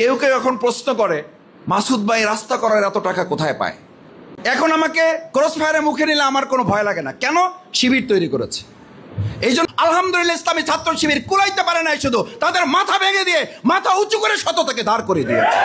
কেউ কেউ এখন প্রশ্ন করে মাসুদ ভাই রাস্তা করার এত টাকা কোথায় পায়। এখন আমাকে ক্রস ফায়ারে মুখে নিলে আমার কোনো ভয় লাগে না। কেন? শিবির তৈরি করেছে। এই জন্য আলহামদুলিল্লাহ ইসলামী ছাত্র শিবির কুলাইতে পারে নাই, শুধু তাদের মাথা ভেঙে দিয়ে মাথা উঁচু করে সততাকে দাঁড় করে দিয়েছে।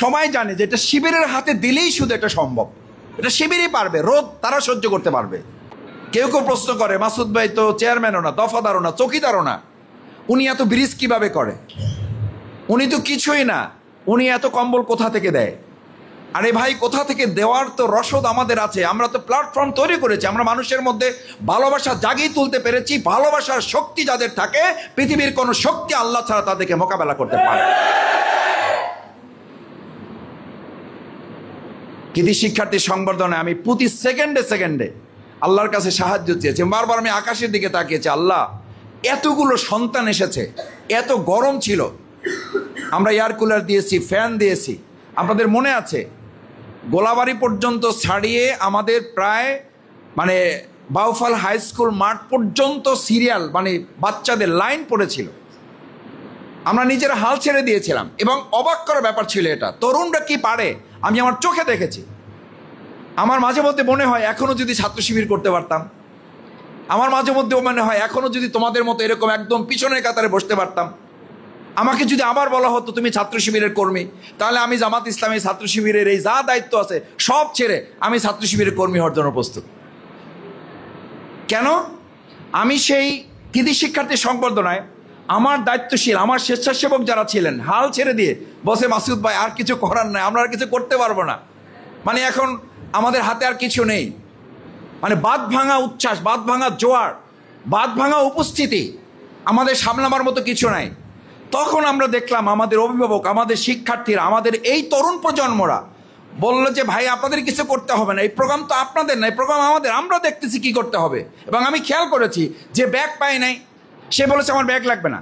সবাই জানে যে এটা শিবিরের হাতে দিলেই শুধু এটা সম্ভব, এটা শিবিরই পারবে, রোদ তারা সহ্য করতে পারবে। কেউ কেউ প্রশ্ন করে মাসুদ ভাই তো চেয়ারম্যানও না, দফাদারও না, চৌকিদারও না, উনি এত ব্রিজ কিভাবে করে? উনি তো কিছুই না, উনি এত কম্বল কোথা থেকে দেয়? আরে ভাই, কোথা থেকে দেওয়ার তো রসদ আমাদের আছে। আমরা তো প্ল্যাটফর্ম তৈরি করেছি, আমরা মানুষের মধ্যে ভালোবাসা জাগিয়ে তুলতে পেরেছি। ভালোবাসার শক্তি যাদের থাকে, পৃথিবীর কোনো শক্তি আল্লাহ ছাড়া তাদেরকে মোকাবেলা করতে পারে। কৃতি শিক্ষার্থী সংবর্ধনায় আমি প্রতি সেকেন্ডে আল্লাহর কাছে সাহায্য চেয়েছি। বারবার আমি আকাশের দিকে তাকিয়েছি, আল্লাহ এতগুলো সন্তান এসেছে, এত গরম ছিল, আমরা এয়ার কুলার দিয়েছি, ফ্যান দিয়েছি। আপনাদের মনে আছে গোলাবাড়ি পর্যন্ত ছাড়িয়ে আমাদের প্রায় বাউফল হাই স্কুল মাঠ পর্যন্ত সিরিয়াল বাচ্চাদের লাইন পড়েছিল। আমরা নিজেরা হাল ছেড়ে দিয়েছিলাম এবং অবাক করার ব্যাপার ছিল এটা, তরুণরা কি পারে আমি আমার চোখে দেখেছি। আমার মাঝে মধ্যে মনে হয় এখনো যদি ছাত্র শিবির করতে পারতাম, আমার মাঝে মধ্যে মনে হয় এখনো যদি তোমাদের মতো এরকম একদম পিছনের কাতারে বসতে পারতাম। আমাকে যদি আবার বলা হতো তুমি ছাত্র শিবিরের কর্মী, তাহলে আমি জামাত ইসলামী ছাত্র শিবিরের এই যা দায়িত্ব আছে সব ছেড়ে আমি ছাত্র শিবিরের কর্মী হওয়ার জন্য প্রস্তুত। কেন? আমি সেই কৃতি শিক্ষার্থী সংবর্ধনায় আমার দায়িত্বশীল, আমার স্বেচ্ছাসেবক যারা ছিলেন, হাল ছেড়ে দিয়ে বসে মাসুদ ভাই আর কিছু করার নাই, আমরা আর কিছু করতে পারবো না, এখন আমাদের হাতে আর কিছু নেই। বাঁধ ভাঙা উচ্ছ্বাস, বাঁধ ভাঙা জোয়ার, বাঁধ ভাঙা উপস্থিতি, আমাদের সামলাবার মতো কিছু নাই। তখন আমরা দেখলাম আমাদের অভিভাবক, আমাদের শিক্ষার্থীরা, আমাদের এই তরুণ প্রজন্মরা বললো যে ভাই আপনাদের কিছু করতে হবে না, এই প্রোগ্রাম তো আপনাদের না, এই প্রোগ্রাম আমাদের, আমরা দেখতেছি কি করতে হবে। এবং আমি খেয়াল করেছি যে ব্যাগ পায় নাই সে বলেছে আমার ব্যাগ লাগবে না,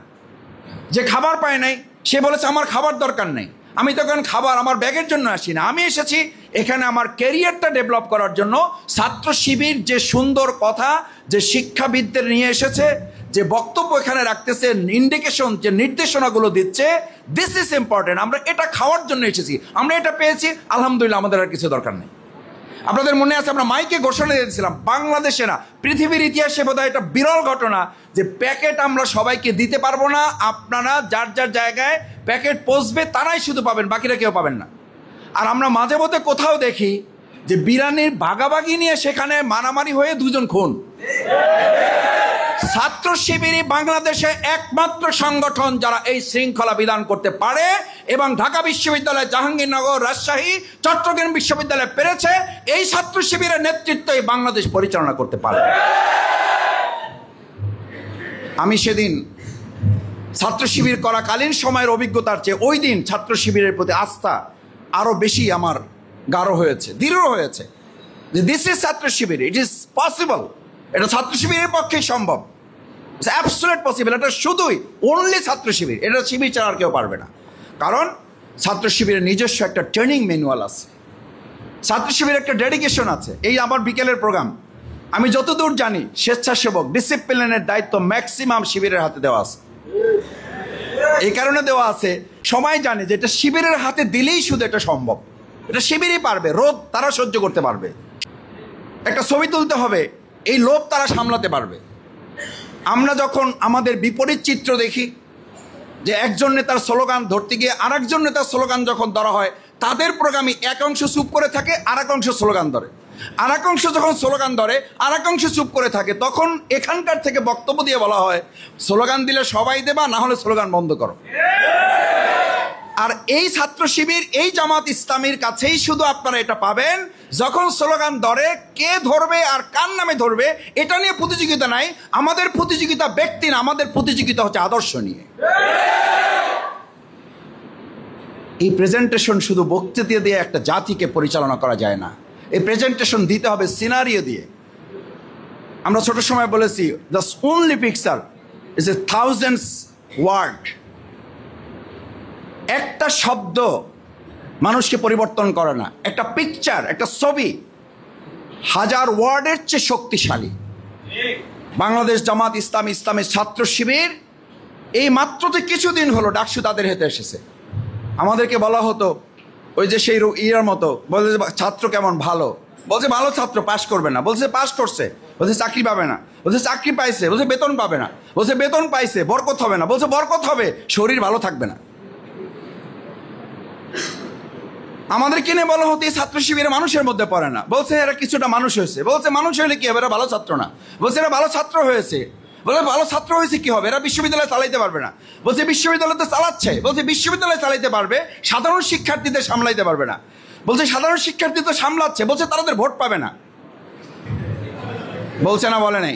যে খাবার পায় নাই সে বলেছে আমার খাবার দরকার নেই। আমি তখন খাবার আমার ব্যাগের জন্য আসি না, আমি এসেছি এখানে আমার ক্যারিয়ারটা ডেভেলপ করার জন্য। ছাত্র শিবির যে সুন্দর কথা, যে শিক্ষাবিদদের নিয়ে এসেছে, যে বক্তব্য এখানে রাখতেছে, ইন্ডিকেশন, যে নির্দেশনাগুলো দিচ্ছে, দিস ইজ ইম্পর্টেন্ট। আমরা এটা খাওয়ার জন্য এসেছি, আমরা এটা পেয়েছি, আলহামদুলিল্লাহ, আমাদের আর কিছু দরকার নেই। আপনাদের মনে আছে আমরা মাইকে ঘোষণা দিয়েছিলাম, বাংলাদেশে না পৃথিবীর ইতিহাসে বোধহয় এটা বিরল ঘটনা যে প্যাকেট আমরা সবাইকে দিতে পারবো না, আপনারা যার যার জায়গায় প্যাকেট পৌঁছবে তারাই শুধু পাবেন, বাকিরা কেউ পাবেন না। আর আমরা মাঝে মধ্যে কোথাও দেখি যে বিরিয়ানির ভাগাভাগি নিয়ে সেখানে মারামারি হয়ে দুজন খুন। ছাত্র শিবিরই বাংলাদেশে একমাত্র সংগঠন যারা এই শৃঙ্খলা বিধান করতে পারে, এবং ঢাকা বিশ্ববিদ্যালয়, জাহাঙ্গীরনগর, রাজশাহী, চট্টগ্রাম বিশ্ববিদ্যালয় পেরেছে। এই ছাত্র শিবিরের নেতৃত্বই বাংলাদেশ পরিচালনা করতে পারে। আমি সেদিন ছাত্র শিবির করাকালীন সময়ের অভিজ্ঞতার চেয়ে ওই দিন ছাত্র শিবিরের প্রতি আস্থা আরো বেশি আমার গাঢ় হয়েছে, দৃঢ় হয়েছে যে দিস ইজ ছাত্র শিবির, ইট ইজ পসিবল। এটা ছাত্র শিবিরের পক্ষেই সম্ভব, ইটস অ্যাবসলিউট পসিবল। এটা শুধুই অনলি ছাত্র শিবির, এটা শিবির ছাড়া আর কেউ পারবে না। কারণ ছাত্র শিবিরের নিজস্ব একটা ট্রেনিং ম্যানুয়াল আছে, ছাত্র শিবিরের একটা ডেডিকেশন আছে। এই আমার বিকেলের প্রোগ্রাম, আমি যতদূর জানি স্বেচ্ছাসেবক ডিসিপ্লিনের দায়িত্ব ম্যাক্সিমাম শিবিরের হাতে দেওয়া আছে। এই কারণে দেওয়া আছে, সবাই জানে যে এটা শিবিরের হাতে দিলেই শুধু এটা সম্ভব, এটা শিবিরই পারবে, রোদ তারা সহ্য করতে পারবে, একটা ছবি তুলতে হবে এই লোভ তারা সামলাতে পারবে। আমরা যখন আমাদের বিপরীত চিত্র দেখি যে একজন নেতার স্লোগান ধরতে গিয়ে আরেকজন নেতার স্লোগান যখন ধরা হয়, তাদের প্রোগ্রামে এক অংশ চুপ করে থাকে, আর এক অংশ স্লোগান ধরে, আর এক অংশ যখন স্লোগান ধরে আর এক অংশ চুপ করে থাকে, তখন এখানকার থেকে বক্তব্য দিয়ে বলা হয় স্লোগান দিলে সবাই দেবা, না হলে স্লোগান বন্ধ করো। আর এই ছাত্র শিবির, এই জামাত ইসলামীর কাছেই শুধু আপনারা এটা পাবেন, যখন স্লোগান ধরে কে ধরবে আর কার নামে ধরবে এটা নিয়ে প্রতিযোগিতা নাই। আমাদের প্রতিযোগিতা ব্যক্তি না, আমাদের প্রতিযোগিতা হচ্ছে আদর্শ নিয়ে। এই প্রেজেন্টেশন শুধু বক্তৃতা দিয়ে একটা জাতিকে পরিচালনা করা যায় না, এই প্রেজেন্টেশন দিতে হবে সিনারিও দিয়ে। আমরা ছোট সময় বলেছি the only picture is a thousands word. একটা শব্দ মানুষকে পরিবর্তন করে না, একটা পিকচার, একটা ছবি হাজার ওয়ার্ডের চেয়ে শক্তিশালী। বাংলাদেশ জামাত ইসলামী, ইসলামের ছাত্র শিবির এই মাত্র কিছুদিন হলো ডাকসু তাদের হাতে এসেছে। আমাদেরকে বলা হতো ওই যে সেই ইয়ার মতো, বলে ছাত্র কেমন, ভালো, বলছে ভালো ছাত্র পাশ করবে না, বলছে পাশ করছে, বলছে চাকরি পাবে না, বলছে চাকরি পাইছে, বলছে বেতন পাবে না, বলছে বেতন পাইছে, বরকত হবে না, বলছে বরকত হবে, শরীর ভালো থাকবে না। আমাদের কিনে বলা হতো এই ছাত্র শিবিরে মানুষের মধ্যে পড়ে না, বলছে এরা কিছুটা মানুষ হয়েছে, বলছে মানুষ হলে কি হবে, এরা ভালো ছাত্র না, বলছে এরা ভালো ছাত্র হয়েছে, বলে ভালো ছাত্র হয়েছে কি হবে, এরা বিশ্ববিদ্যালয় চালাইতে পারবে না, বলছে বিশ্ববিদ্যালয় তো চালাচ্ছে, বলছে বিশ্ববিদ্যালয় চালাইতে পারবে, সাধারণ শিক্ষার্থীদের সামলাইতে পারবে না, বলছে সাধারণ শিক্ষার্থী তো সামলাচ্ছে, বলছে তাদের ভোট পাবে না। বলছে না বলে নাই?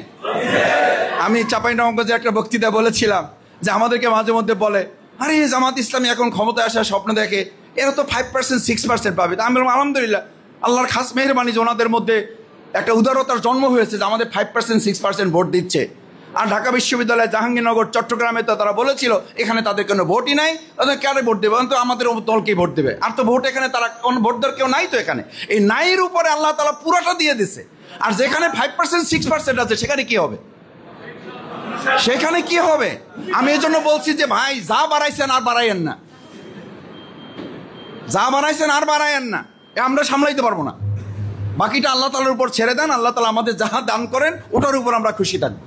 আমি চাঁপাইনবাবগঞ্জে একটা বক্তৃতা বলেছিলাম যে আমাদেরকে মাঝে মধ্যে বলে, আরে জামাত ইসলামী এখন ক্ষমতায় আসার স্বপ্ন দেখে, এরা তো 5% 6% পাবে। তা আমি বললাম আলহামদুলিল্লাহ, আল্লাহর খাস মেহরবানি যে ওনাদের মধ্যে একটা উদারতার জন্ম হয়েছে যে আমাদের 5% 6% ভোট দিচ্ছে। আর ঢাকা বিশ্ববিদ্যালয়, জাহাঙ্গীরনগর, চট্টগ্রামে তো তারা বলেছিল এখানে তাদের কোনো ভোটই নাই, তাদের কারে ভোট দেবে, তো আমাদের দলকেই ভোট দেবে, আর তো ভোট এখানে তারা কোনো ভোট দেওয়ার কেউ নাই, তো এখানে এই নাইয়ের উপরে আল্লাহ তাআলা পুরোটা দিয়ে দিছে। আর যেখানে 5% 6% আছে সেখানে কি হবে, সেখানে কি হবে? আমি এই জন্য বলছি যে ভাই যা বাড়াইছেন আর বাড়াইয়েন না, যা বাড়াইছেন আর বাড়াইয়েন না, আমরা সামলাইতে পারবো না, বাকিটা আল্লাহ তাআলার উপর ছেড়ে দেন, আল্লাহ তাআলা আমাদের যাহা দান করেন ওটার উপর আমরা খুশি থাকবো।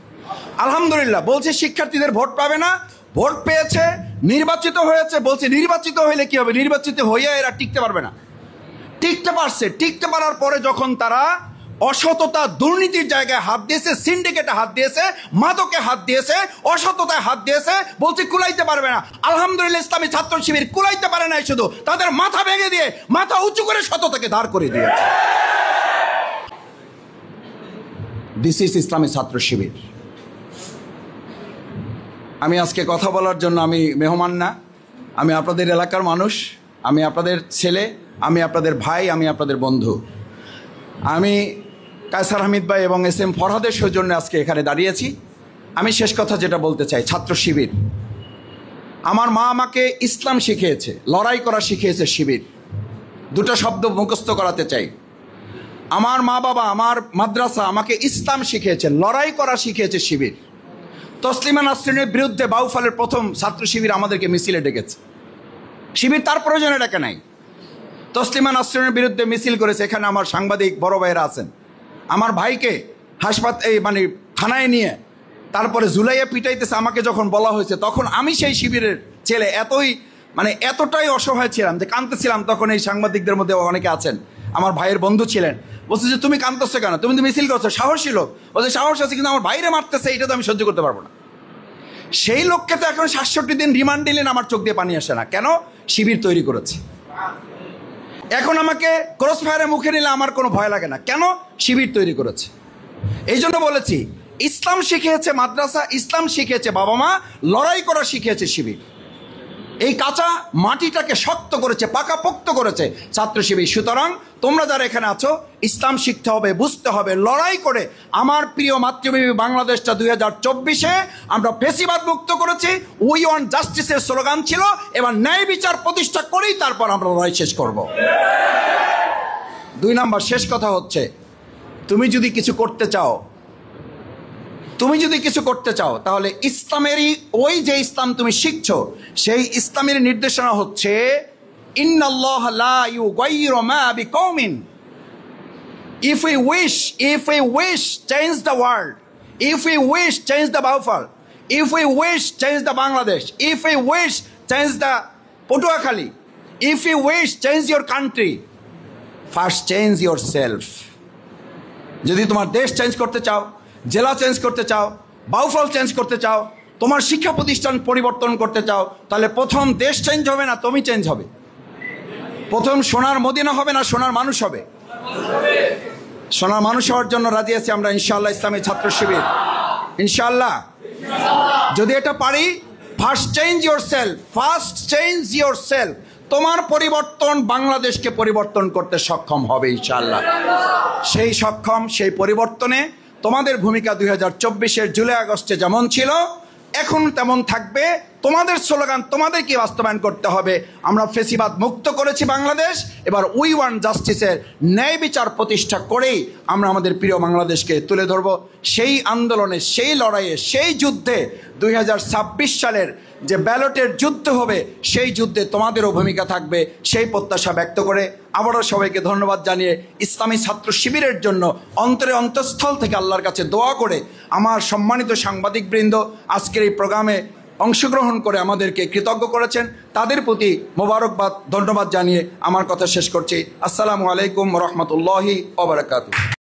আলহামদুলিল্লাহ। বলছে শিক্ষার্থীদের ভোট পাবে না, ভোট পেয়েছে, নির্বাচিত হয়েছে, বলছে নির্বাচিত হইলে কি হবে, নির্বাচিত হইয়া এরা টিকতে পারবে না। টিকতে পারছে, টিকতে পারার পরে যখন তারা অসততা দুর্নীতির জায়গায় হাত দিয়েছে, সিন্ডিকেটে হাত দিয়েছে, মাদকে হাত দিয়েছে, অসততায় হাত দিয়েছে, বলছে কুলাইতে পারবে না। আলহামদুলিল্লাহ, ইসলামী ছাত্র শিবির কুলাইতে পারে নাই, শুধু তাদের মাথা ভেঙে দিয়ে মাথা উঁচু করে সততাকে দাঁড় করে দিয়েছে। দিস ইজ ইসলামী ছাত্র শিবির। আমি আজকে কথা বলার জন্য আমি মেহমান না, আমি আপনাদের এলাকার মানুষ, আমি আপনাদের ছেলে, আমি আপনাদের ভাই, আমি আপনাদের বন্ধু। আমি কায়সার হামিদ ভাই এবং এস.এম. ফরহাদের সৌজন্যে আজকে এখানে দাঁড়িয়েছি। আমি শেষ কথা যেটা বলতে চাই, ছাত্র শিবির, আমার মা আমাকে ইসলাম শিখিয়েছে, লড়াই করা শিখিয়েছে শিবির। দুটো শব্দ মুখস্থ করাতে চাই। আমার মা বাবা, আমার মাদ্রাসা আমাকে ইসলাম শিখিয়েছে, লড়াই করা শিখিয়েছে শিবির। তসলিমা নাসরিনের বিরুদ্ধে বাউফলের প্রথম ছাত্র শিবির আমাদেরকে মিছিলে ডেকেছে, শিবির তার প্রয়োজনে ডেকে নাই। তসলিমা নাসরিনের বিরুদ্ধে মিছিল করেছে, এখানে আমার সাংবাদিক বড় ভাইয়েরা আছেন। আমার ভাইকে মানে থানায় নিয়ে তারপরে জুলাইয়ে পিটাইতেছে, আমাকে যখন বলা হয়েছে তখন আমি সেই শিবিরের ছেলে এতটাই অসহায় ছিলাম যে কাঁদতেছিলাম। তখন এই সাংবাদিকদের মধ্যে অনেকে আছেন, আমার ভাইয়ের বন্ধু ছিলেন, বলছে যে তুমি কাঁদতেছো কেন, তুমি তো মিছিল করছো, সাহসী লোক। বলছে সাহস আছে, কিন্তু আমার বাইরে মারতেছে, এটা তো আমি সহ্য করতে পারবো না। সেই লোককে তো এখন 67 দিন রিমান্ড দিলেন, আমার চোখ দিয়ে পানি আসে না। কেন? শিবির তৈরি করেছে। এখন আমাকে ক্রস ফায়ারে মুখে নিলে আমার কোনো ভয় লাগে না। কেন? শিবির তৈরি করেছে। এই জন্য বলেছি, ইসলাম শিখিয়েছে মাদ্রাসা, ইসলাম শিখিয়েছে বাবা মা, লড়াই করা শিখিয়েছে শিবির। এই কাঁচা মাটিটাকে শক্ত করেছে, পাকাপোক্ত করেছে ছাত্র শিবির। সুতরাং তোমরা যারা এখানে আছো, ইসলাম শিখতে হবে, বুঝতে হবে, লড়াই করে আমার প্রিয় মাতৃভূমি বাংলাদেশটা 2024-এ আমরা ফেসিবাদ মুক্ত করেছি। উই ওয়ান্ট জাস্টিসের স্লোগান ছিল, এবার ন্যায় বিচার প্রতিষ্ঠা করেই তারপর আমরা লড়াই শেষ করব। 2 নাম্বার শেষ কথা হচ্ছে, তুমি যদি কিছু করতে চাও তাহলে ইসলামেরই ওই যে ইসলাম তুমি শিখছো, সেই ইসলামের নির্দেশনা হচ্ছে ইন্নাল্লাহ লা ইউগাইয়িরু মা বিকওমিন, if we wish change the world, if we wish change the Baufal, if we wish change the Bangladesh, if we wish change the Patuakhali, if we wish change your country, first change yourself. যদি তোমার দেশ change করতে চাও, জেলা change করতে চাও, Bauphal change করতে চাও, তোমার শিক্ষা প্রতিষ্ঠান পরিবর্তন করতে চাও, তাহলে প্রথম দেশ চেঞ্জ হবে না, তুমি চেঞ্জ হবে। প্রথম সোনার মদিনা হবে না, সোনার মানুষ হবে। সোনার মানুষ হওয়ার জন্য রাজি আছি আমরা ইনশাআল্লাহ, ইসলামী ছাত্র শিবির ইনশাআল্লাহ। যদি এটা পারি, ফার্স্ট চেঞ্জ ইয়োরসেলফ, তোমার পরিবর্তন বাংলাদেশকে পরিবর্তন করতে সক্ষম হবে ইনশাআল্লাহ। সেই পরিবর্তনে তোমাদের ভূমিকা 2024-এর জুলাই আগস্টে যেমন ছিল, এখন তেমন থাকবে। তোমাদের স্লোগান তোমাদেরকে বাস্তবায়ন করতে হবে। আমরা ফেসিবাদ মুক্ত করেছি বাংলাদেশ, এবার উই ওয়ান্ট জাস্টিসের ন্যায় বিচার প্রতিষ্ঠা করেই আমরা আমাদের প্রিয় বাংলাদেশকে তুলে ধরব। সেই আন্দোলনে, সেই লড়াইয়ে, সেই যুদ্ধে 2026 সালের যে ব্যালটের যুদ্ধ হবে, সেই যুদ্ধে তোমাদেরও ভূমিকা থাকবে, সেই প্রত্যাশা ব্যক্ত করে আবারও সবাইকে ধন্যবাদ জানিয়ে ইসলামী ছাত্র শিবিরের জন্য অন্তরে অন্তঃস্থল থেকে আল্লাহর কাছে দোয়া করে আমার সম্মানিত সাংবাদিকবৃন্দ আজকের এই প্রোগ্রামে অংশগ্রহণ করে আমাদেরকে কৃতজ্ঞ করেছেন, তাদের প্রতি মোবারকবাদ ধন্যবাদ জানিয়ে আমার কথা শেষ করছি। আসসালামু আলাইকুম ওয়া রাহমাতুল্লাহি ওয়া বারাকাতুহু।